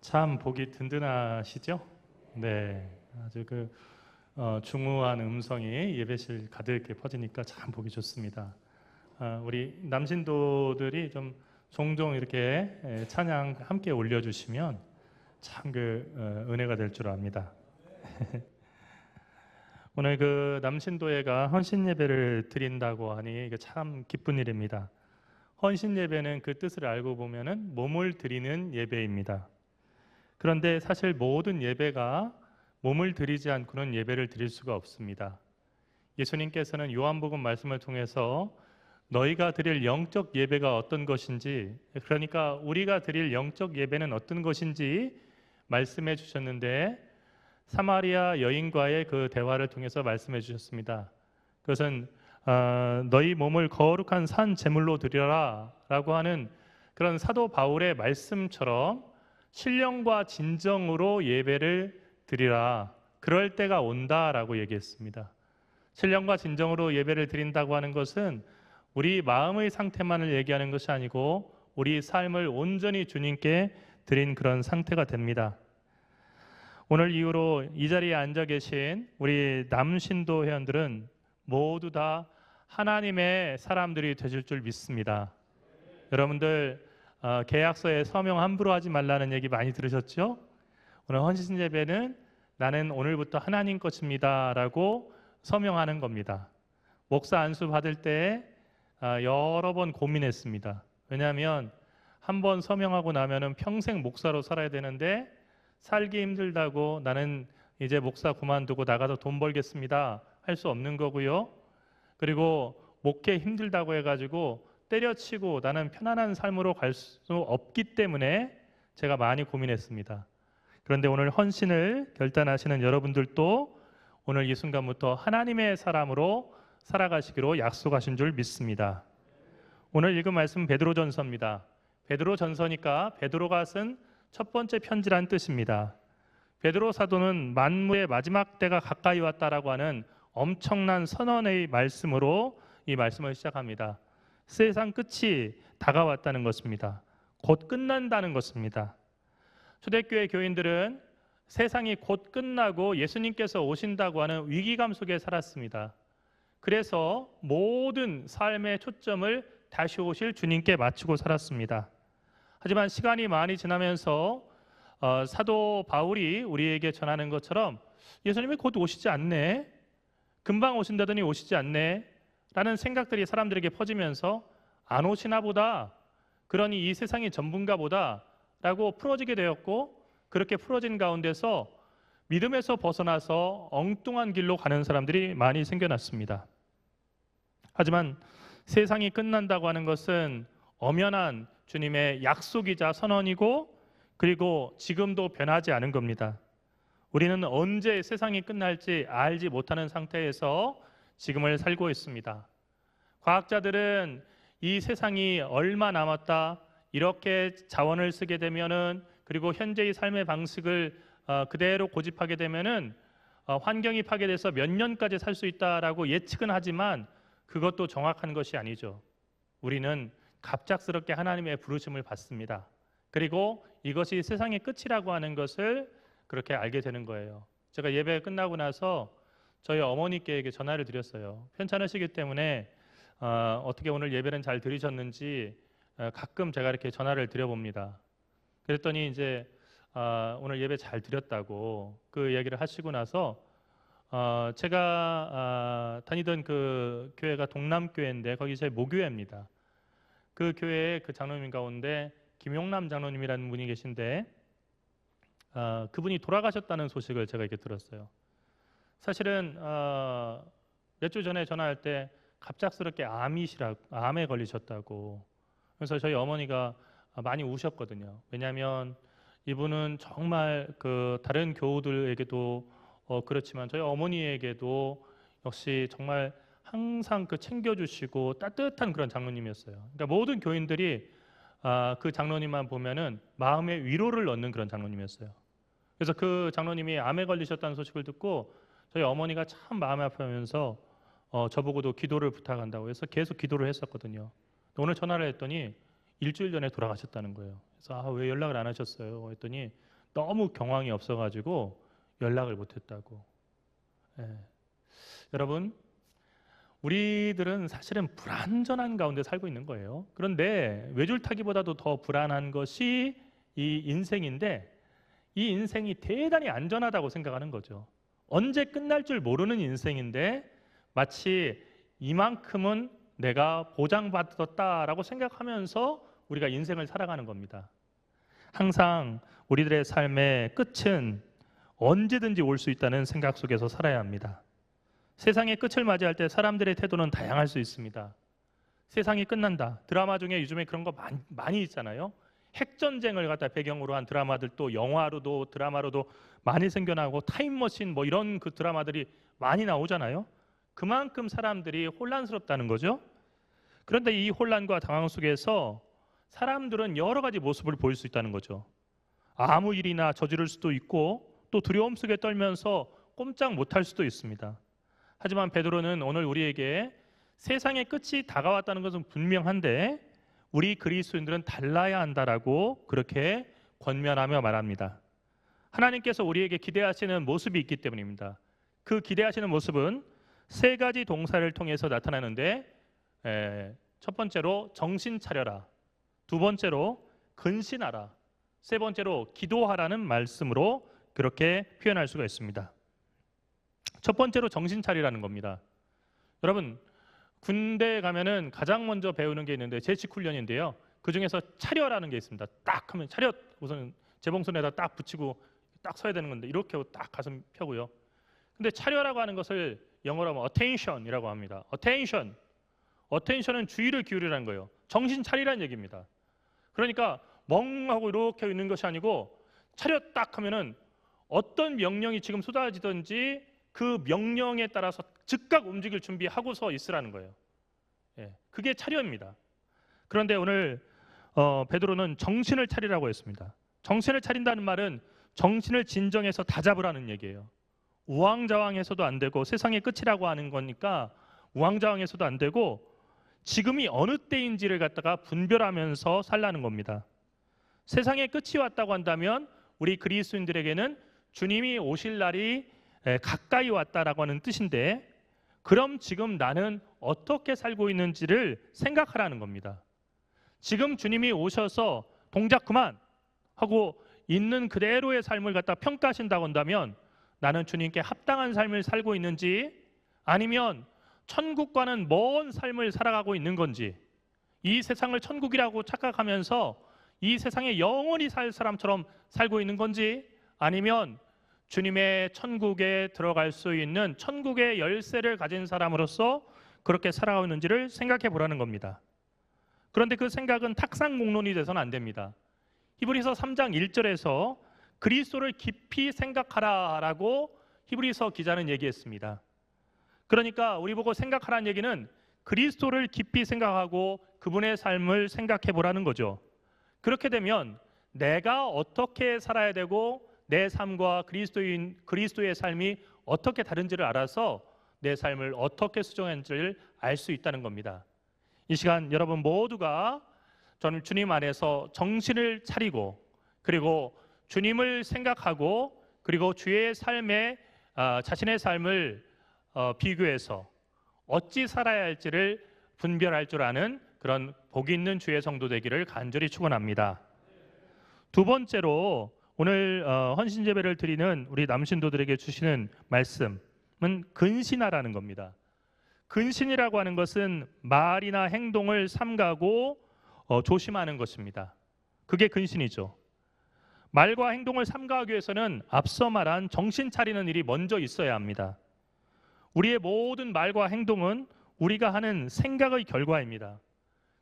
참 보기 든든하시죠? 네, 아주 중후한 음성이 예배실 가득히 퍼지니까 참 보기 좋습니다. 우리 남신도들이 좀 종종 이렇게 찬양 함께 올려주시면 참 은혜가 될 줄 압니다. 오늘 남신도회가 헌신 예배를 드린다고 하니 이게 참 기쁜 일입니다. 헌신 예배는 그 뜻을 알고 보면은 몸을 드리는 예배입니다. 그런데 사실 모든 예배가 몸을 드리지 않고는 예배를 드릴 수가 없습니다. 예수님께서는 요한복음 말씀을 통해서 너희가 드릴 영적 예배가 어떤 것인지, 그러니까 우리가 드릴 영적 예배는 어떤 것인지 말씀해 주셨는데, 사마리아 여인과의 그 대화를 통해서 말씀해 주셨습니다. 그것은 너희 몸을 거룩한 산 제물로 드려라 라고 하는 그런 사도 바울의 말씀처럼 신령과 진정으로 예배를 드리라, 그럴 때가 온다라고 얘기했습니다. 신령과 진정으로 예배를 드린다고 하는 것은 우리 마음의 상태만을 얘기하는 것이 아니고 우리 삶을 온전히 주님께 드린 그런 상태가 됩니다. 오늘 이후로 이 자리에 앉아 계신 우리 남신도 회원들은 모두 다 하나님의 사람들이 되실 줄 믿습니다. 여러분들 계약서에 서명 함부로 하지 말라는 얘기 많이 들으셨죠? 오늘 헌신 예배는 나는 오늘부터 하나님 것입니다 라고 서명하는 겁니다. 목사 안수 받을 때 여러 번 고민했습니다. 왜냐하면 한 번 서명하고 나면은 평생 목사로 살아야 되는데 살기 힘들다고 나는 이제 목사 그만두고 나가서 돈 벌겠습니다 할 수 없는 거고요. 그리고 목회 힘들다고 해가지고 때려치고 나는 편안한 삶으로 갈 수 없기 때문에 제가 많이 고민했습니다. 그런데 오늘 헌신을 결단하시는 여러분들도 오늘 이 순간부터 하나님의 사람으로 살아가시기로 약속하신 줄 믿습니다. 오늘 읽은 말씀 베드로전서입니다. 베드로전서니까 베드로가 쓴 첫 번째 편지란 뜻입니다. 베드로 사도는 만물의 마지막 때가 가까이 왔다라고 하는 엄청난 선언의 말씀으로 이 말씀을 시작합니다. 세상 끝이 다가왔다는 것입니다. 곧 끝난다는 것입니다. 초대교회 교인들은 세상이 곧 끝나고 예수님께서 오신다고 하는 위기감 속에 살았습니다. 그래서 모든 삶의 초점을 다시 오실 주님께 맞추고 살았습니다. 하지만 시간이 많이 지나면서 사도 바울이 우리에게 전하는 것처럼 예수님이 곧 오시지 않네, 금방 오신다더니 오시지 않네 라는 생각들이 사람들에게 퍼지면서 안 오시나 보다, 그러니 이 세상이 전부인가 보다 라고 풀어지게 되었고, 그렇게 풀어진 가운데서 믿음에서 벗어나서 엉뚱한 길로 가는 사람들이 많이 생겨났습니다. 하지만 세상이 끝난다고 하는 것은 엄연한 주님의 약속이자 선언이고, 그리고 지금도 변하지 않은 겁니다. 우리는 언제 세상이 끝날지 알지 못하는 상태에서 지금을 살고 있습니다. 과학자들은 이 세상이 얼마 남았다, 이렇게 자원을 쓰게 되면은, 그리고 현재의 삶의 방식을 그대로 고집하게 되면은 환경이 파괴돼서 몇 년까지 살 수 있다라고 예측은 하지만 그것도 정확한 것이 아니죠. 우리는 갑작스럽게 하나님의 부르심을 받습니다. 그리고 이것이 세상의 끝이라고 하는 것을 그렇게 알게 되는 거예요. 제가 예배 끝나고 나서 저희 어머니께 전화를 드렸어요. 편찮으시기 때문에 어떻게 오늘 예배는 잘 들으셨는지 가끔 제가 이렇게 전화를 드려봅니다. 그랬더니 이제 오늘 예배 잘 드렸다고 그 얘기를 하시고 나서 제가 다니던 그 교회가 동남교회인데 거기 제 모교회입니다. 그 교회의 그 장로님 가운데 김용남 장로님이라는 분이 계신데 그분이 돌아가셨다는 소식을 제가 이렇게 들었어요. 사실은 몇 주 전에 전화할 때 갑작스럽게 암에 걸리셨다고. 그래서 저희 어머니가 많이 우셨거든요. 왜냐하면 이분은 정말 다른 교우들에게도 그렇지만 저희 어머니에게도 역시 정말 항상 챙겨주시고 따뜻한 그런 장로님이었어요. 그러니까 모든 교인들이 그 장로님만 보면은 마음의 위로를 얻는 그런 장로님이었어요. 그래서 그 장로님이 암에 걸리셨다는 소식을 듣고 저희 어머니가 참 마음이 아프면서 저보고도 기도를 부탁한다고 해서 계속 기도를 했었거든요. 오늘 전화를 했더니 일주일 전에 돌아가셨다는 거예요. 그래서 왜 연락을 안 하셨어요? 했더니 너무 경황이 없어가지고 연락을 못했다고. 예. 여러분, 우리들은 사실은 불안전한 가운데 살고 있는 거예요. 그런데 외줄타기보다도 더 불안한 것이 이 인생인데, 이 인생이 대단히 안전하다고 생각하는 거죠. 언제 끝날 줄 모르는 인생인데 마치 이만큼은 내가 보장받았다라고 생각하면서 우리가 인생을 살아가는 겁니다. 항상 우리들의 삶의 끝은 언제든지 올 수 있다는 생각 속에서 살아야 합니다. 세상의 끝을 맞이할 때 사람들의 태도는 다양할 수 있습니다. 세상이 끝난다. 드라마 중에 요즘에 그런 거 많이 있잖아요. 핵전쟁을 갖다 배경으로 한 드라마들도 영화로도 드라마로도 많이 생겨나고 타임머신 뭐 이런 그 드라마들이 많이 나오잖아요. 그만큼 사람들이 혼란스럽다는 거죠. 그런데 이 혼란과 당황 속에서 사람들은 여러 가지 모습을 보일 수 있다는 거죠. 아무 일이나 저지를 수도 있고 또 두려움 속에 떨면서 꼼짝 못할 수도 있습니다. 하지만 베드로는 오늘 우리에게 세상의 끝이 다가왔다는 것은 분명한데 우리 그리스도인들은 달라야 한다라고 그렇게 권면하며 말합니다. 하나님께서 우리에게 기대하시는 모습이 있기 때문입니다. 그 기대하시는 모습은 세 가지 동사를 통해서 나타나는데 첫 번째로 정신 차려라, 두 번째로 근신하라, 세 번째로 기도하라는 말씀으로 그렇게 표현할 수가 있습니다. 첫 번째로 정신 차리라는 겁니다. 여러분, 군대에 가면은 가장 먼저 배우는 게 있는데 제식 훈련인데요. 그 중에서 차려라는 게 있습니다. 딱 하면 차렷, 우선 재봉선에다 딱 붙이고 딱 서야 되는 건데 이렇게 하고 딱 가슴 펴고요. 근데 차려라고 하는 것을 영어로 하면 attention이라고 합니다. attention은 주의를 기울이라는 거예요. 정신 차리라는 얘기입니다. 그러니까 멍하고 이렇게 있는 것이 아니고 차렷 딱 하면은 어떤 명령이 지금 쏟아지든지 그 명령에 따라서 즉각 움직일 준비하고서 있으라는 거예요. 그게 차려입니다. 그런데 오늘 베드로는 정신을 차리라고 했습니다. 정신을 차린다는 말은 정신을 진정해서 다잡으라는 얘기예요. 우왕좌왕해서도 안 되고 세상의 끝이라고 하는 거니까 우왕좌왕해서도 안 되고 지금이 어느 때인지를 갖다가 분별하면서 살라는 겁니다. 세상의 끝이 왔다고 한다면 우리 그리스도인들에게는 주님이 오실 날이 가까이 왔다라고 하는 뜻인데 그럼 지금 나는 어떻게 살고 있는지를 생각하라는 겁니다. 지금 주님이 오셔서 동작 그만 하고 있는 그대로의 삶을 갖다 평가하신다고 한다면 나는 주님께 합당한 삶을 살고 있는지 아니면 천국과는 먼 삶을 살아가고 있는 건지 이 세상을 천국이라고 착각하면서 이 세상에 영원히 살 사람처럼 살고 있는 건지 아니면 주님의 천국에 들어갈 수 있는 천국의 열쇠를 가진 사람으로서 그렇게 살아가고 있는지를 생각해 보라는 겁니다. 그런데 그 생각은 탁상공론이 돼서는 안 됩니다. 히브리서 3장 1절에서 그리스도를 깊이 생각하라라고 히브리서 기자는 얘기했습니다. 그러니까 우리 보고 생각하라는 얘기는 그리스도를 깊이 생각하고 그분의 삶을 생각해 보라는 거죠. 그렇게 되면 내가 어떻게 살아야 되고 내 삶과 그리스도의 삶이 어떻게 다른지를 알아서 내 삶을 어떻게 수정하는지를 알 수 있다는 겁니다. 이 시간 여러분 모두가 저는 주님 안에서 정신을 차리고 그리고 주님을 생각하고 그리고 주의 삶에 자신의 삶을 비교해서 어찌 살아야 할지를 분별할 줄 아는 그런 복 있는 주의 성도 되기를 간절히 축원합니다. 두 번째로 오늘 헌신 예배를 드리는 우리 남신도들에게 주시는 말씀은 근신하라는 겁니다. 근신이라고 하는 것은 말이나 행동을 삼가고 조심하는 것입니다. 그게 근신이죠. 말과 행동을 삼가하기 위해서는 앞서 말한 정신 차리는 일이 먼저 있어야 합니다. 우리의 모든 말과 행동은 우리가 하는 생각의 결과입니다.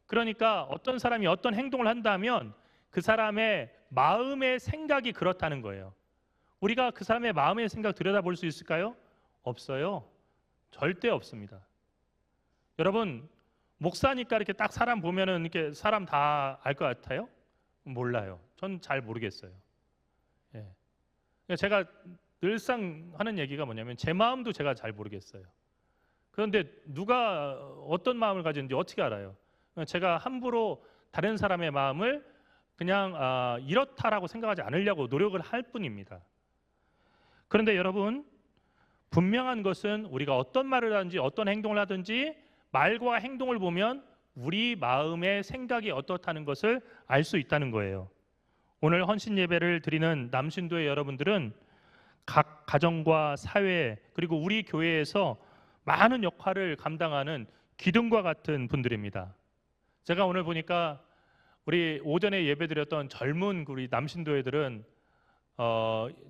그러니까 어떤 사람이 어떤 행동을 한다면 그 사람의 마음의 생각이 그렇다는 거예요. 우리가 그 사람의 마음의 생각 들여다볼 수 있을까요? 없어요. 절대 없습니다. 여러분, 목사니까 이렇게 딱 사람 보면은 이렇게 사람 다 알 것 같아요? 몰라요. 전 잘 모르겠어요. 제가 늘상 하는 얘기가 뭐냐면 제 마음도 제가 잘 모르겠어요. 그런데 누가 어떤 마음을 가지는지 어떻게 알아요? 제가 함부로 다른 사람의 마음을 그냥 이렇다라고 생각하지 않으려고 노력을 할 뿐입니다. 그런데 여러분, 분명한 것은 우리가 어떤 말을 하든지 어떤 행동을 하든지 말과 행동을 보면 우리 마음의 생각이 어떻다는 것을 알 수 있다는 거예요. 오늘 헌신 예배를 드리는 남신도의 여러분들은 각 가정과 사회 그리고 우리 교회에서 많은 역할을 감당하는 기둥과 같은 분들입니다. 제가 오늘 보니까 우리 오전에 예배드렸던 젊은 우리 남신도회들은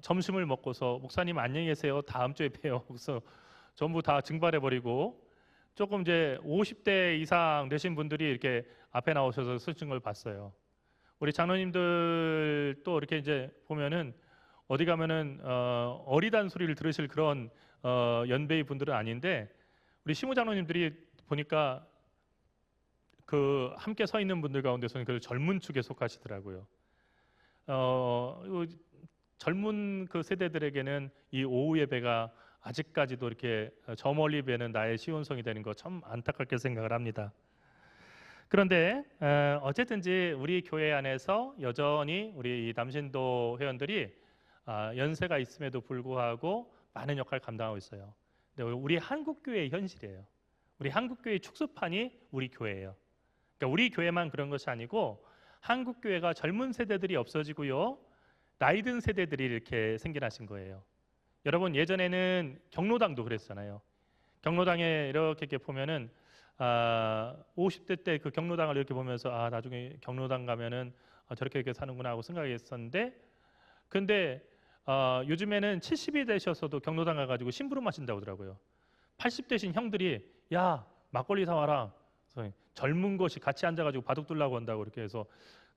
점심을 먹고서 목사님 안녕히 계세요. 다음 주에 봬요. 그래서 전부 다 증발해버리고 조금 이제 50대 이상 되신 분들이 이렇게 앞에 나오셔서 쓰신 걸 봤어요. 우리 장로님들 또 이렇게 이제 보면은 어디 가면은 어리단 소리를 들으실 그런 연배의 분들은 아닌데 우리 시무 장로님들이 보니까 그 함께 서 있는 분들 가운데서는 그 젊은 축에 속하시더라고요. 젊은 그 세대들에게는 이 오후 예배가 아직까지도 이렇게 저 멀리 뵈는 나의 시온성이 되는 거 참 안타깝게 생각을 합니다. 그런데 어쨌든지 우리 교회 안에서 여전히 우리 남신도 회원들이 연세가 있음에도 불구하고 많은 역할을 감당하고 있어요. 근데 우리 한국 교회의 현실이에요. 우리 한국 교회의 축소판이 우리 교회예요. 그러니까 우리 교회만 그런 것이 아니고 한국 교회가 젊은 세대들이 없어지고요, 나이 든 세대들이 이렇게 생겨나신 거예요. 여러분, 예전에는 경로당도 그랬잖아요. 경로당에 이렇게 보면은 50대 때 그 경로당을 이렇게 보면서 나중에 경로당 가면은 저렇게 이렇게 사는구나 하고 생각했었는데, 근데 요즘에는 70이 되셔서도 경로당 가가지고 심부름 하신다고 하더라고요. 80대신 형들이 야 막걸리 사와라. 젊은 것이 같이 앉아가지고 바둑 두려고 한다고 이렇게 해서,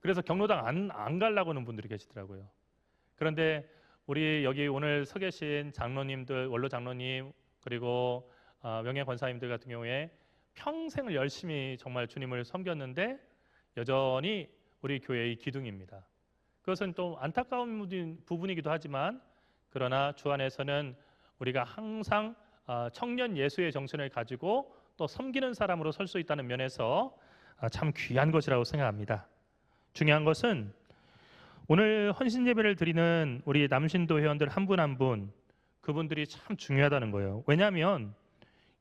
그래서 경로당 안 가려고 하는 분들이 계시더라고요. 그런데 우리 여기 오늘 서 계신 장로님들, 원로 장로님 그리고 명예 권사님들 같은 경우에 평생을 열심히 정말 주님을 섬겼는데 여전히 우리 교회의 기둥입니다. 그것은 또 안타까운 부분이기도 하지만, 그러나 주 안에서는 우리가 항상 청년 예수의 정신을 가지고 또 섬기는 사람으로 설 수 있다는 면에서 참 귀한 것이라고 생각합니다. 중요한 것은 오늘 헌신 예배를 드리는 우리 남신도 회원들 한 분 한 분, 그분들이 참 중요하다는 거예요. 왜냐하면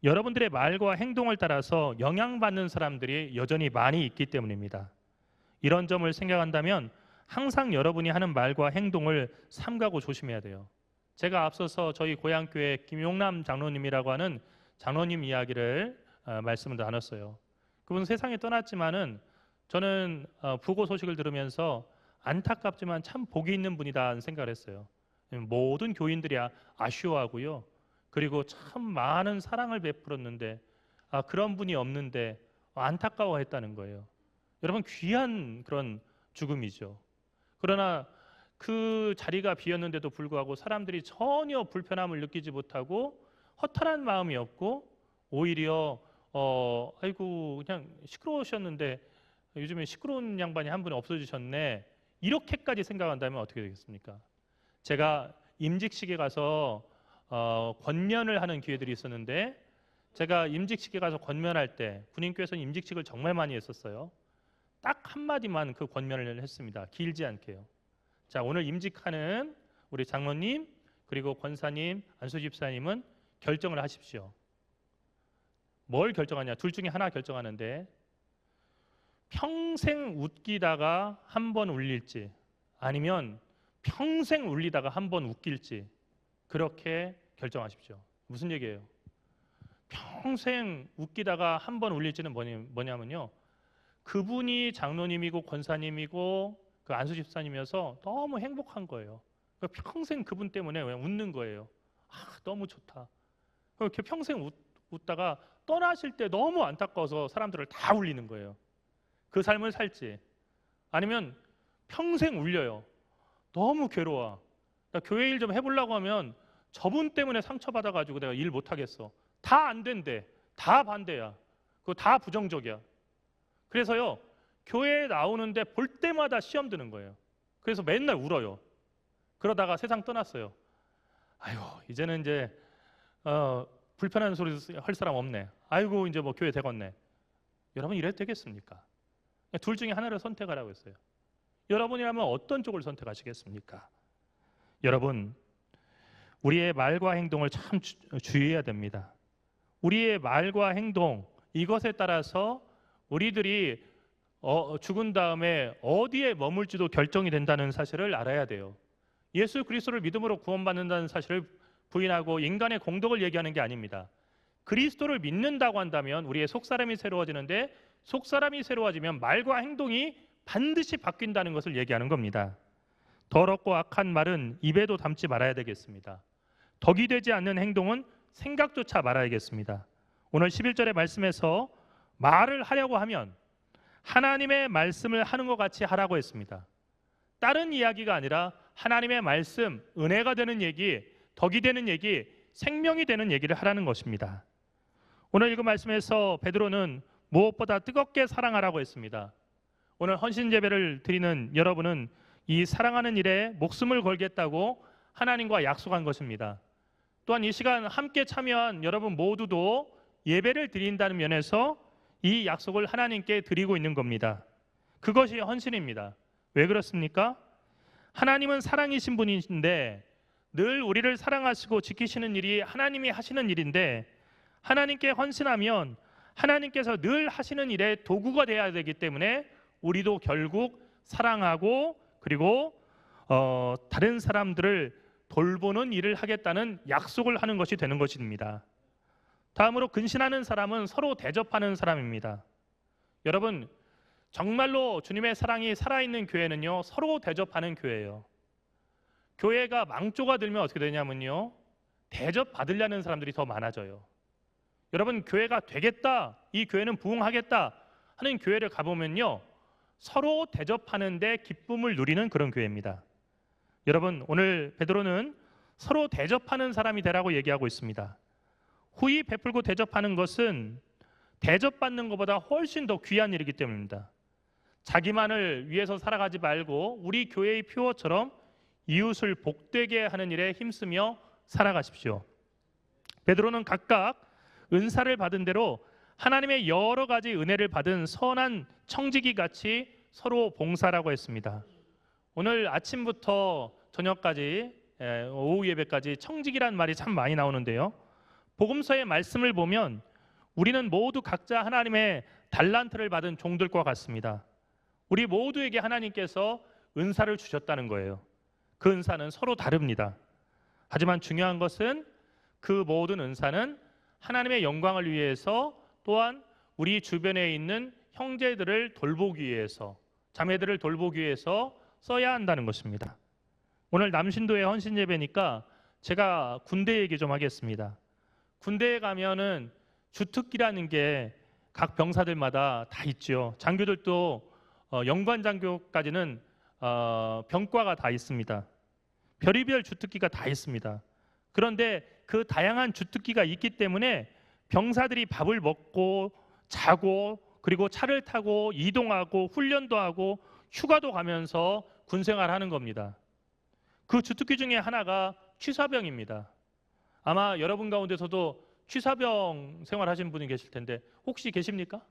여러분들의 말과 행동을 따라서 영향받는 사람들이 여전히 많이 있기 때문입니다. 이런 점을 생각한다면 항상 여러분이 하는 말과 행동을 삼가고 조심해야 돼요. 제가 앞서서 저희 고향교회 김용남 장로님이라고 하는 장로님 이야기를 말씀을 나눴어요. 그분 세상에 떠났지만은 저는 부고 소식을 들으면서 안타깝지만 참 복이 있는 분이다 생각을 했어요. 모든 교인들이 아쉬워하고요, 그리고 참 많은 사랑을 베풀었는데 그런 분이 없는데 안타까워했다는 거예요. 여러분, 귀한 그런 죽음이죠. 그러나 그 자리가 비었는데도 불구하고 사람들이 전혀 불편함을 느끼지 못하고 허탈한 마음이 없고 오히려 아이고 그냥 시끄러우셨는데 요즘에 시끄러운 양반이 한 분이 없어지셨네, 이렇게까지 생각한다면 어떻게 되겠습니까? 제가 임직식에 가서 권면을 하는 기회들이 있었는데, 제가 임직식에 가서 권면할 때 군인교회에서는 임직식을 정말 많이 했었어요. 딱 한마디만 그 권면을 했습니다. 길지 않게요. 자, 오늘 임직하는 우리 장로님 그리고 권사님, 안수집사님은 결정을 하십시오. 뭘 결정하냐? 둘 중에 하나 결정하는데, 평생 웃기다가 한 번 울릴지 아니면 평생 울리다가 한 번 웃길지 그렇게 결정하십시오. 무슨 얘기예요? 평생 웃기다가 한 번 울릴지는 뭐냐면요, 그분이 장로님이고 권사님이고 그 안수집사님이어서 너무 행복한 거예요. 평생 그분 때문에 그냥 웃는 거예요. 너무 좋다. 그렇게 평생 웃다가 떠나실 때 너무 안타까워서 사람들을 다 울리는 거예요. 그 삶을 살지, 아니면 평생 울려요. 너무 괴로워. 나 교회 일 좀 해보려고 하면 저분 때문에 상처받아가지고 내가 일 못하겠어. 다 안 된대. 다 반대야. 그거 다 부정적이야. 그래서요, 교회에 나오는데 볼 때마다 시험 드는 거예요. 그래서 맨날 울어요. 그러다가 세상 떠났어요. 아이고 이제는 이제 불편한 소리 할 사람 없네. 아이고 이제 뭐 교회 되겠네. 여러분, 이래도 되겠습니까? 둘 중에 하나를 선택하라고 했어요. 여러분이라면 어떤 쪽을 선택하시겠습니까? 여러분, 우리의 말과 행동을 참 주의해야 됩니다. 우리의 말과 행동, 이것에 따라서 우리들이 죽은 다음에 어디에 머물지도 결정이 된다는 사실을 알아야 돼요. 예수 그리스도를 믿음으로 구원받는다는 사실을 부인하고 인간의 공덕을 얘기하는 게 아닙니다. 그리스도를 믿는다고 한다면 우리의 속사람이 새로워지는데, 속사람이 새로워지면 말과 행동이 반드시 바뀐다는 것을 얘기하는 겁니다. 더럽고 악한 말은 입에도 담지 말아야 되겠습니다. 덕이 되지 않는 행동은 생각조차 말아야겠습니다. 오늘 11절의 말씀에서 말을 하려고 하면 하나님의 말씀을 하는 것 같이 하라고 했습니다. 다른 이야기가 아니라 하나님의 말씀, 은혜가 되는 얘기, 덕이 되는 얘기, 생명이 되는 얘기를 하라는 것입니다. 오늘 읽은 말씀에서 베드로는 무엇보다 뜨겁게 사랑하라고 했습니다. 오늘 헌신 예배를 드리는 여러분은 이 사랑하는 일에 목숨을 걸겠다고 하나님과 약속한 것입니다. 또한 이 시간 함께 참여한 여러분 모두도 예배를 드린다는 면에서 이 약속을 하나님께 드리고 있는 겁니다. 그것이 헌신입니다. 왜 그렇습니까? 하나님은 사랑이신 분이신데 늘 우리를 사랑하시고 지키시는 일이 하나님이 하시는 일인데, 하나님께 헌신하면 하나님께서 늘 하시는 일의 도구가 되어야 되기 때문에 우리도 결국 사랑하고 그리고 다른 사람들을 돌보는 일을 하겠다는 약속을 하는 것이 되는 것입니다. 다음으로 근신하는 사람은 서로 대접하는 사람입니다. 여러분, 정말로 주님의 사랑이 살아있는 교회는요, 서로 대접하는 교회예요. 교회가 망조가 들면 어떻게 되냐면요, 대접받으려는 사람들이 더 많아져요. 여러분, 교회가 되겠다, 이 교회는 부흥하겠다 하는 교회를 가보면요, 서로 대접하는데 기쁨을 누리는 그런 교회입니다. 여러분, 오늘 베드로는 서로 대접하는 사람이 되라고 얘기하고 있습니다. 후히 베풀고 대접하는 것은 대접받는 것보다 훨씬 더 귀한 일이기 때문입니다. 자기만을 위해서 살아가지 말고 우리 교회의 표어처럼 이웃을 복되게 하는 일에 힘쓰며 살아가십시오. 베드로는 각각 은사를 받은 대로 하나님의 여러 가지 은혜를 받은 선한 청지기 같이 서로 봉사라고 했습니다. 오늘 아침부터 저녁까지, 오후 예배까지 청지기란 말이 참 많이 나오는데요, 복음서의 말씀을 보면 우리는 모두 각자 하나님의 달란트를 받은 종들과 같습니다. 우리 모두에게 하나님께서 은사를 주셨다는 거예요. 그 은사는 서로 다릅니다. 하지만 중요한 것은 그 모든 은사는 하나님의 영광을 위해서, 또한 우리 주변에 있는 형제들을 돌보기 위해서, 자매들을 돌보기 위해서 써야 한다는 것입니다. 오늘 남신도의 헌신 예배니까 제가 군대 얘기 좀 하겠습니다. 군대에 가면은 주특기라는 게 각 병사들마다 다 있죠. 장교들도 영관 장교까지는 병과가 다 있습니다. 별의별 주특기가 다 있습니다. 그런데 그 다양한 주특기가 있기 때문에 병사들이 밥을 먹고 자고 그리고 차를 타고 이동하고 훈련도 하고 휴가도 가면서 군생활하는 겁니다. 그 주특기 중에 하나가 취사병입니다. 아마 여러분 가운데서도 취사병 생활하시는 분이 계실 텐데 혹시 계십니까?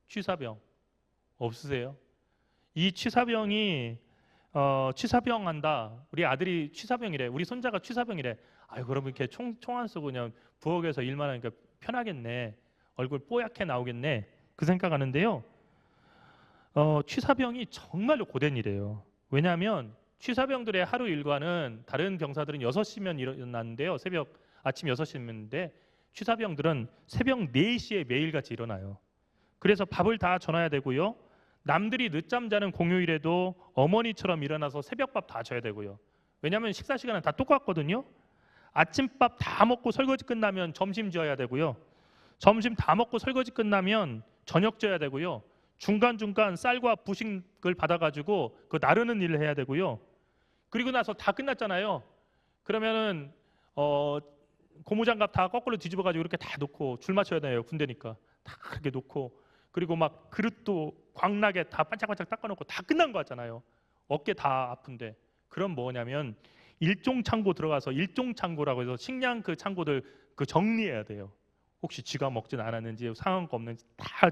취사병 없으세요? 이 취사병이 취사병 한다, 우리 아들이 취사병이래, 우리 손자가 취사병이래. 아유, 그러면 이렇게 총 안 쓰고 그냥 부엌에서 일만 하니까 편하겠네, 얼굴 뽀얗게 나오겠네, 그 생각하는데요, 취사병이 정말로 고된 일이에요. 왜냐하면 취사병들의 하루 일과는 다른 병사들은 6시면 일어났는데요, 아침 6시인데 취사병들은 새벽 4시에 매일같이 일어나요. 그래서 밥을 다 전해야 되고요, 남들이 늦잠 자는 공휴일에도 어머니처럼 일어나서 새벽밥 다 줘야 되고요. 왜냐하면 식사 시간은 다 똑같거든요. 아침밥 다 먹고 설거지 끝나면 점심 지어야 되고요, 점심 다 먹고 설거지 끝나면 저녁 지어야 되고요, 중간중간 쌀과 부식을 받아가지고 그 나르는 일을 해야 되고요. 그리고 나서 다 끝났잖아요. 그러면은 고무장갑 다 거꾸로 뒤집어가지고 이렇게 다 놓고 줄 맞춰야 돼요. 군대니까 다 그렇게 놓고, 그리고 막 그릇도 광나게 다 반짝반짝 닦아놓고 다 끝난 거 같잖아요. 어깨 다 아픈데. 그럼 뭐냐면 일종 창고 들어가서, 일종 창고라고 해서 식량 그 창고들 그 정리해야 돼요. 혹시 쥐가 먹진 않았는지 상한 거 없는지 다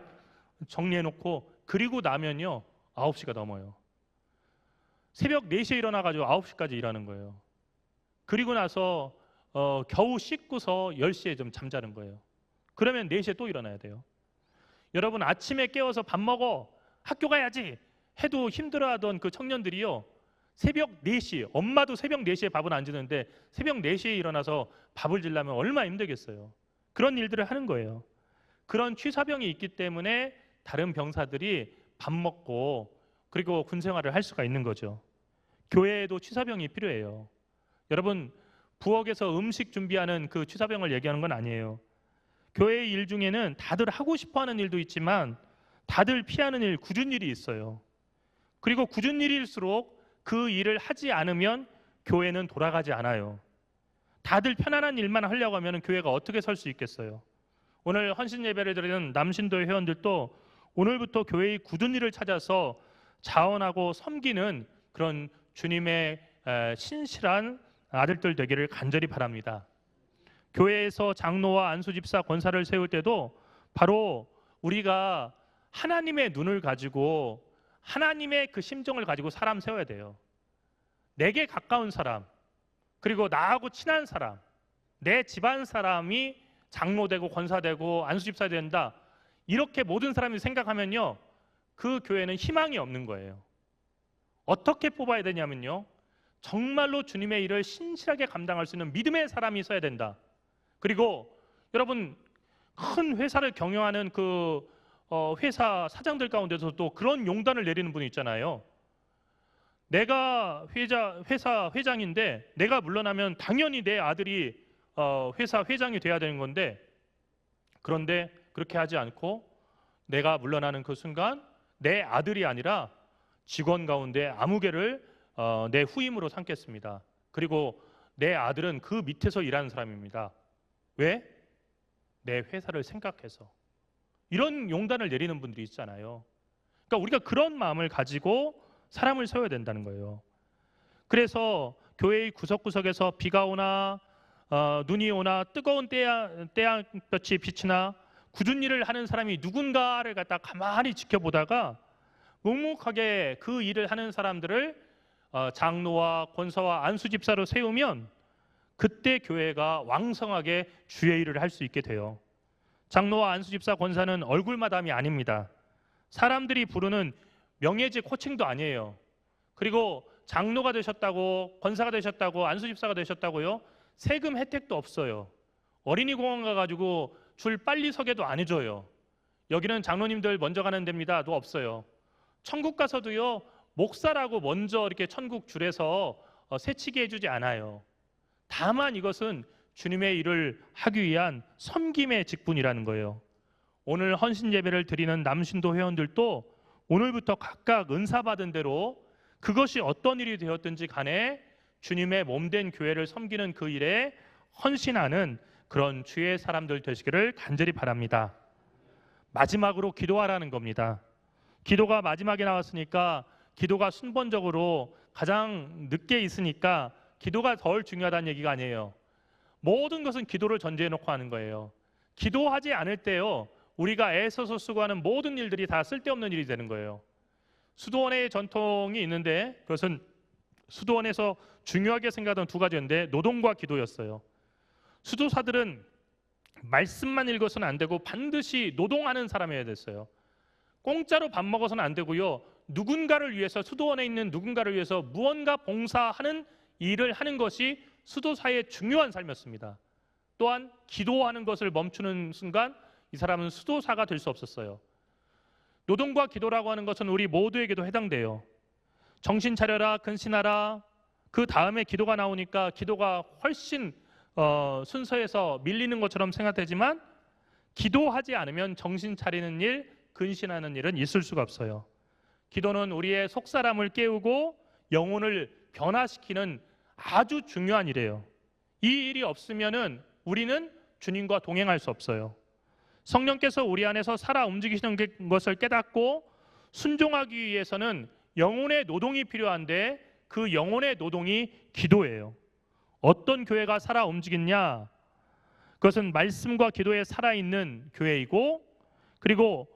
정리해놓고, 그리고 나면요 9시가 넘어요. 새벽 4시에 일어나가지고 9시까지 일하는 거예요. 그리고 나서 겨우 씻고서 10시에 좀 잠자는 거예요. 그러면 4시에 또 일어나야 돼요. 여러분, 아침에 깨워서 밥 먹어, 학교 가야지 해도 힘들어하던 그 청년들이요, 새벽 4시, 엄마도 새벽 4시에 밥은 안 주는데 새벽 4시에 일어나서 밥을 지려면 얼마나 힘들겠어요. 그런 일들을 하는 거예요. 그런 취사병이 있기 때문에 다른 병사들이 밥 먹고 그리고 군 생활을 할 수가 있는 거죠. 교회에도 취사병이 필요해요. 여러분, 부엌에서 음식 준비하는 그 취사병을 얘기하는 건 아니에요. 교회의 일 중에는 다들 하고 싶어하는 일도 있지만 다들 피하는 일, 굳은 일이 있어요. 그리고 굳은 일일수록 그 일을 하지 않으면 교회는 돌아가지 않아요. 다들 편안한 일만 하려고 하면 교회가 어떻게 설 수 있겠어요? 오늘 헌신 예배를 드리는 남신도의 회원들도 오늘부터 교회의 굳은 일을 찾아서 자원하고 섬기는 그런 주님의 신실한 아들들 되기를 간절히 바랍니다. 교회에서 장로와 안수집사 권사를 세울 때도 바로 우리가 하나님의 눈을 가지고 하나님의 그 심정을 가지고 사람 세워야 돼요. 내게 가까운 사람, 그리고 나하고 친한 사람, 내 집안 사람이 장로되고 권사되고 안수집사 된다, 이렇게 모든 사람이 생각하면요, 그 교회는 희망이 없는 거예요. 어떻게 뽑아야 되냐면요, 정말로 주님의 일을 신실하게 감당할 수 있는 믿음의 사람이 있어야 된다. 그리고 여러분, 큰 회사를 경영하는 그 회사 사장들 가운데서도 그런 용단을 내리는 분이 있잖아요. 내가 회사 회장인데 내가 물러나면 당연히 내 아들이 회사 회장이 돼야 되는 건데, 그런데 그렇게 하지 않고 내가 물러나는 그 순간 내 아들이 아니라 직원 가운데 아무개를 내 후임으로 삼겠습니다. 그리고 내 아들은 그 밑에서 일하는 사람입니다. 왜? 내 회사를 생각해서. 이런 용단을 내리는 분들이 있잖아요. 그러니까 우리가 그런 마음을 가지고 사람을 세워야 된다는 거예요. 그래서 교회의 구석구석에서 비가 오나 눈이 오나 뜨거운 태양볕이 비치나 굳은 일을 하는 사람이 누군가를 갖다 가만히 지켜보다가 묵묵하게 그 일을 하는 사람들을 장로와 권사와 안수집사로 세우면 그때 교회가 왕성하게 주의 일을 할 수 있게 돼요. 장로와 안수집사 권사는 얼굴마담이 아닙니다. 사람들이 부르는 명예직 호칭도 아니에요. 그리고 장로가 되셨다고, 권사가 되셨다고, 안수집사가 되셨다고요, 세금 혜택도 없어요. 어린이 공원 가가지고 줄 빨리 서게도 안 해줘요. 여기는 장로님들 먼저 가는 데입니다도 없어요. 천국 가서도요, 목사라고 먼저 이렇게 천국 줄에서 새치게 해주지 않아요. 다만 이것은 주님의 일을 하기 위한 섬김의 직분이라는 거예요. 오늘 헌신 예배를 드리는 남신도 회원들도 오늘부터 각각 은사 받은 대로 그것이 어떤 일이 되었든지 간에 주님의 몸된 교회를 섬기는 그 일에 헌신하는 그런 주의 사람들 되시기를 간절히 바랍니다. 마지막으로 기도하라는 겁니다. 기도가 마지막에 나왔으니까 기도가 순번적으로 가장 늦게 있으니까 기도가 덜 중요하다는 얘기가 아니에요. 모든 것은 기도를 전제해 놓고 하는 거예요. 기도하지 않을 때요, 우리가 애써서 수고하는 모든 일들이 다 쓸데없는 일이 되는 거예요. 수도원의 전통이 있는데 그것은 수도원에서 중요하게 생각하던 두 가지였는데 노동과 기도였어요. 수도사들은 말씀만 읽어서는 안 되고 반드시 노동하는 사람이어야 됐어요. 공짜로 밥 먹어서는 안 되고요, 누군가를 위해서, 수도원에 있는 누군가를 위해서 무언가 봉사하는 일을 하는 것이 수도사의 중요한 삶이었습니다. 또한 기도하는 것을 멈추는 순간 이 사람은 수도사가 될 수 없었어요. 노동과 기도라고 하는 것은 우리 모두에게도 해당돼요. 정신 차려라, 근신하라, 그 다음에 기도가 나오니까 기도가 훨씬 순서에서 밀리는 것처럼 생각되지만 기도하지 않으면 정신 차리는 일, 근신하는 일은 있을 수가 없어요. 기도는 우리의 속사람을 깨우고 영혼을 변화시키는 아주 중요한 일이에요. 이 일이 없으면은 우리는 주님과 동행할 수 없어요. 성령께서 우리 안에서 살아 움직이시는 것을 깨닫고 순종하기 위해서는 영혼의 노동이 필요한데 그 영혼의 노동이 기도예요. 어떤 교회가 살아 움직이냐? 그것은 말씀과 기도에 살아있는 교회이고, 그리고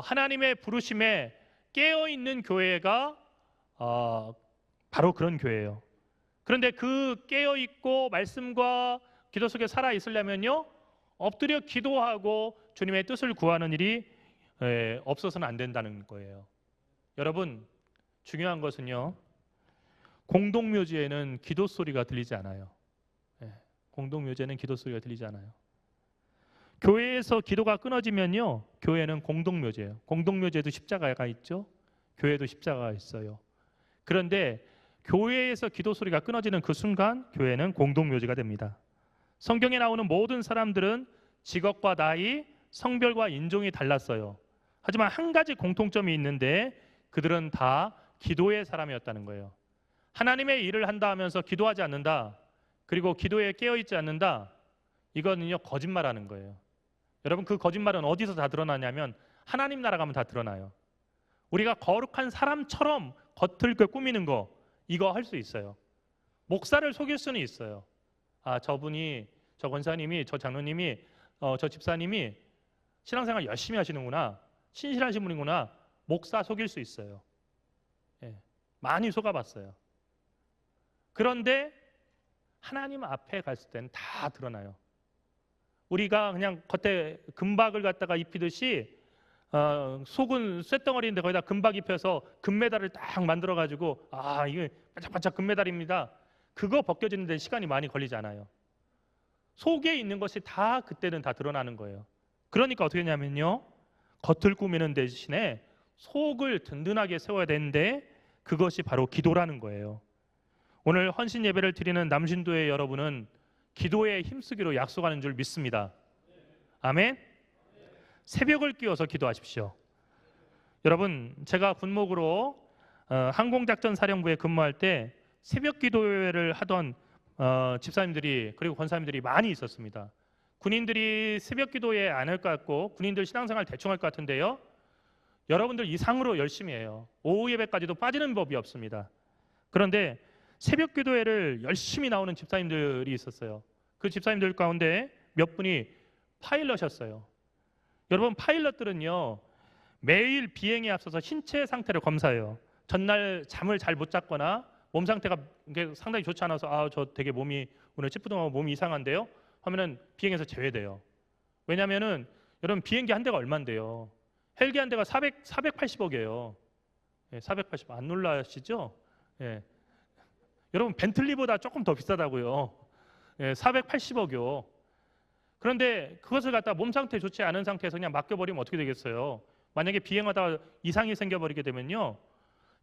하나님의 부르심에 깨어있는 교회가 바로 그런 교회예요. 그런데 그 깨어있고 말씀과 기도 속에 살아있으려면요, 엎드려 기도하고 주님의 뜻을 구하는 일이 없어서는 안 된다는 거예요. 여러분, 중요한 것은요, 공동묘지에는 기도 소리가 들리지 않아요. 공동묘지에는 기도 소리가 들리지 않아요. 교회에서 기도가 끊어지면요, 교회는 공동묘지예요. 공동묘지에도 십자가가 있죠. 교회도 십자가가 있어요. 그런데 교회에서 기도 소리가 끊어지는 그 순간 교회는 공동묘지가 됩니다. 성경에 나오는 모든 사람들은 직업과 나이, 성별과 인종이 달랐어요. 하지만 한 가지 공통점이 있는데 그들은 다 기도의 사람이었다는 거예요. 하나님의 일을 한다 하면서 기도하지 않는다, 그리고 기도에 깨어있지 않는다, 이거는요 거짓말하는 거예요. 여러분, 그 거짓말은 어디서 다 드러나냐면 하나님 나라 가면 다 드러나요. 우리가 거룩한 사람처럼 겉을 꾸미는 거, 이거 할 수 있어요. 목사를 속일 수는 있어요. 저분이, 저 권사님이, 저 장로님이, 저 집사님이 신앙생활 열심히 하시는구나, 신실하신 분이구나, 목사 속일 수 있어요. 많이 속아봤어요. 그런데 하나님 앞에 갔을 때는 다 드러나요. 우리가 그냥 겉에 금박을 갖다가 입히듯이 속은 쇳덩어리인데 거기다 금박 입혀서 금메달을 딱 만들어가지고 이게 반짝반짝 금메달입니다, 그거 벗겨지는데 시간이 많이 걸리지 않아요. 속에 있는 것이 다 그때는 다 드러나는 거예요. 그러니까 어떻게 하냐면요, 겉을 꾸미는 대신에 속을 든든하게 세워야 되는데 그것이 바로 기도라는 거예요. 오늘 헌신 예배를 드리는 남신도의 여러분은 기도에 힘쓰기로 약속하는 줄 믿습니다. 아멘. 새벽을 끼워서 기도하십시오. 여러분, 제가 군목으로 항공작전사령부에 근무할 때 새벽 기도회를 하던 집사님들이, 그리고 권사님들이 많이 있었습니다. 군인들이 새벽 기도회 안 할 것 같고 군인들 신앙생활 대충 할 것 같은데요, 여러분들 이상으로 열심히 해요. 오후 예배까지도 빠지는 법이 없습니다. 그런데 새벽 기도회를 열심히 나오는 집사님들이 있었어요. 그 집사님들 가운데 몇 분이 파일럿이었어요. 여러분, 파일럿들은요 매일 비행에 앞서서 신체 상태를 검사해요. 전날 잠을 잘 못 잤거나 몸 상태가 상당히 좋지 않아서 저 되게 몸이 오늘 찌뿌둥하고 몸이 이상한데요 하면은 비행에서 제외돼요. 왜냐면은 여러분, 비행기 한 대가 얼만데요? 헬기 한 대가 480억이에요. 480억 안 놀라시죠? 여러분, 벤틀리보다 조금 더 비싸다고요. 480억이요. 그런데 그것을 갖다 몸 상태 좋지 않은 상태에서 그냥 맡겨버리면 어떻게 되겠어요? 만약에 비행하다가 이상이 생겨버리게 되면요,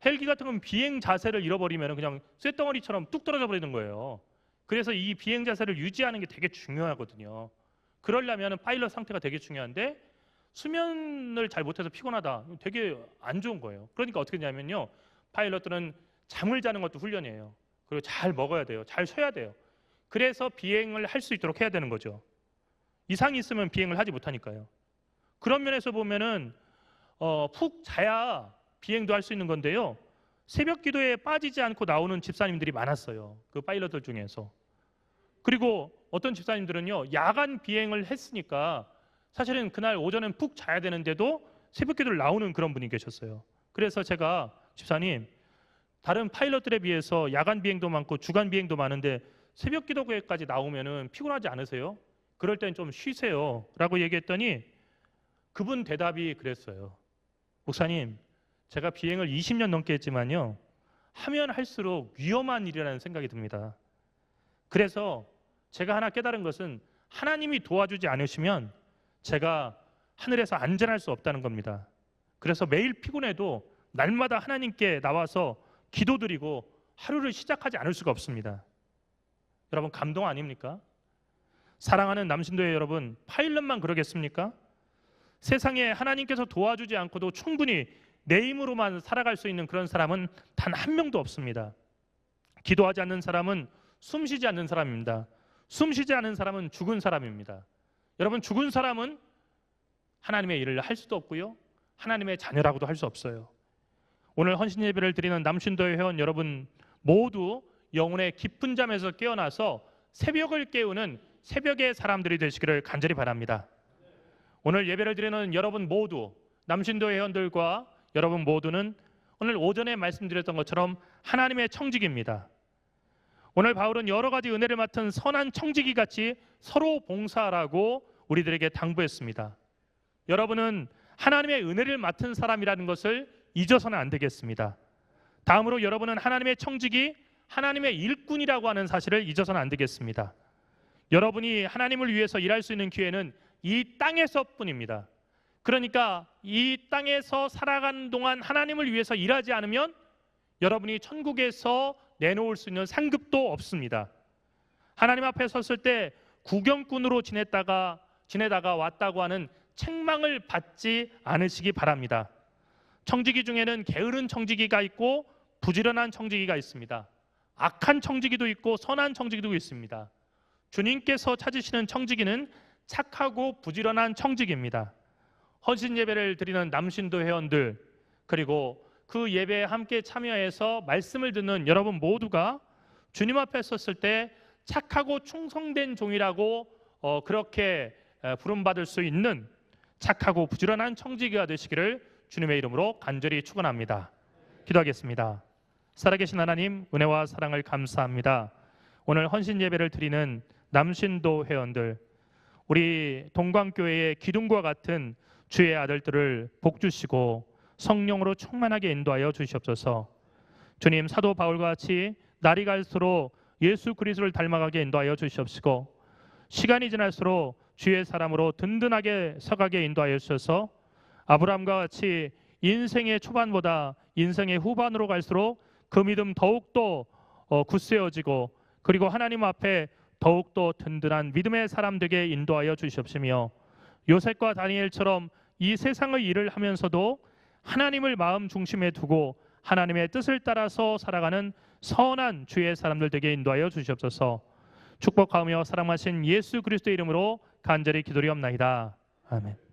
헬기 같은 건 비행 자세를 잃어버리면 그냥 쇳덩어리처럼 뚝 떨어져 버리는 거예요. 그래서 이 비행 자세를 유지하는 게 되게 중요하거든요. 그러려면 파일럿 상태가 되게 중요한데 수면을 잘 못해서 피곤하다, 되게 안 좋은 거예요. 그러니까 어떻게 되냐면요, 파일럿들은 잠을 자는 것도 훈련이에요. 그리고 잘 먹어야 돼요. 잘 쉬어야 돼요. 그래서 비행을 할 수 있도록 해야 되는 거죠. 이상이 있으면 비행을 하지 못하니까요. 그런 면에서 보면은 푹 자야 비행도 할 수 있는 건데요, 새벽 기도에 빠지지 않고 나오는 집사님들이 많았어요. 그 파일럿들 중에서. 그리고 어떤 집사님들은요, 야간 비행을 했으니까 사실은 그날 오전엔 푹 자야 되는데도 새벽 기도를 나오는 그런 분이 계셨어요. 그래서 제가, 집사님, 다른 파일럿들에 비해서 야간 비행도 많고 주간 비행도 많은데 새벽 기도회까지 나오면은 피곤하지 않으세요? 그럴 땐 좀 쉬세요 라고 얘기했더니 그분 대답이 그랬어요. 목사님, 제가 비행을 20년 넘게 했지만요, 하면 할수록 위험한 일이라는 생각이 듭니다. 그래서 제가 하나 깨달은 것은 하나님이 도와주지 않으시면 제가 하늘에서 안전할 수 없다는 겁니다. 그래서 매일 피곤해도 날마다 하나님께 나와서 기도드리고 하루를 시작하지 않을 수가 없습니다. 여러분, 감동 아닙니까? 사랑하는 남신도의 여러분, 파일럿만 그러겠습니까? 세상에 하나님께서 도와주지 않고도 충분히 내 힘으로만 살아갈 수 있는 그런 사람은 단 한 명도 없습니다. 기도하지 않는 사람은 숨쉬지 않는 사람입니다. 숨쉬지 않는 사람은 죽은 사람입니다. 여러분, 죽은 사람은 하나님의 일을 할 수도 없고요, 하나님의 자녀라고도 할 수 없어요. 오늘 헌신 예배를 드리는 남신도의 회원 여러분 모두 영혼의 깊은 잠에서 깨어나서 새벽을 깨우는 새벽의 사람들이 되시기를 간절히 바랍니다. 오늘 예배를 드리는 여러분 모두, 남신도의 회원들과 여러분 모두는 오늘 오전에 말씀드렸던 것처럼 하나님의 청지기입니다. 오늘 바울은 여러 가지 은혜를 맡은 선한 청지기 같이 서로 봉사하라고 우리들에게 당부했습니다. 여러분은 하나님의 은혜를 맡은 사람이라는 것을 잊어서는 안 되겠습니다. 다음으로 여러분은 하나님의 청지기, 하나님의 일꾼이라고 하는 사실을 잊어서는 안 되겠습니다. 여러분이 하나님을 위해서 일할 수 있는 기회는 이 땅에서뿐입니다. 그러니까 이 땅에서 살아가는 동안 하나님을 위해서 일하지 않으면 여러분이 천국에서 내놓을 수 있는 상급도 없습니다. 하나님 앞에 섰을 때 구경꾼으로 지내다가 왔다고 하는 책망을 받지 않으시기 바랍니다. 청지기 중에는 게으른 청지기가 있고 부지런한 청지기가 있습니다. 악한 청지기도 있고 선한 청지기도 있습니다. 주님께서 찾으시는 청지기는 착하고 부지런한 청지기입니다. 헌신 예배를 드리는 남신도 회원들, 그리고 그 예배에 함께 참여해서 말씀을 듣는 여러분 모두가 주님 앞에 섰을 때 착하고 충성된 종이라고 그렇게 부름받을 수 있는 착하고 부지런한 청지기가 되시기를 주님의 이름으로 간절히 축원합니다. 기도하겠습니다. 살아계신 하나님, 은혜와 사랑을 감사합니다. 오늘 헌신 예배를 드리는 남신도 회원들, 우리 동광교회의 기둥과 같은 주의 아들들을 복주시고 성령으로 충만하게 인도하여 주시옵소서. 주님, 사도 바울과 같이 날이 갈수록 예수 그리스도를 닮아가게 인도하여 주시옵시고, 시간이 지날수록 주의 사람으로 든든하게 서가게 인도하여 주셔서 아브라함과 같이 인생의 초반보다 인생의 후반으로 갈수록 그 믿음 더욱더 굳세어지고, 그리고 하나님 앞에 더욱더 든든한 믿음의 사람 되게 인도하여 주시옵시며, 요셉과 다니엘처럼 이 세상의 일을 하면서도 하나님을 마음 중심에 두고 하나님의 뜻을 따라서 살아가는 선한 주의 사람들 되게 인도하여 주시옵소서. 축복하며 사랑하신 예수 그리스도의 이름으로 간절히 기도리옵나이다. 아멘.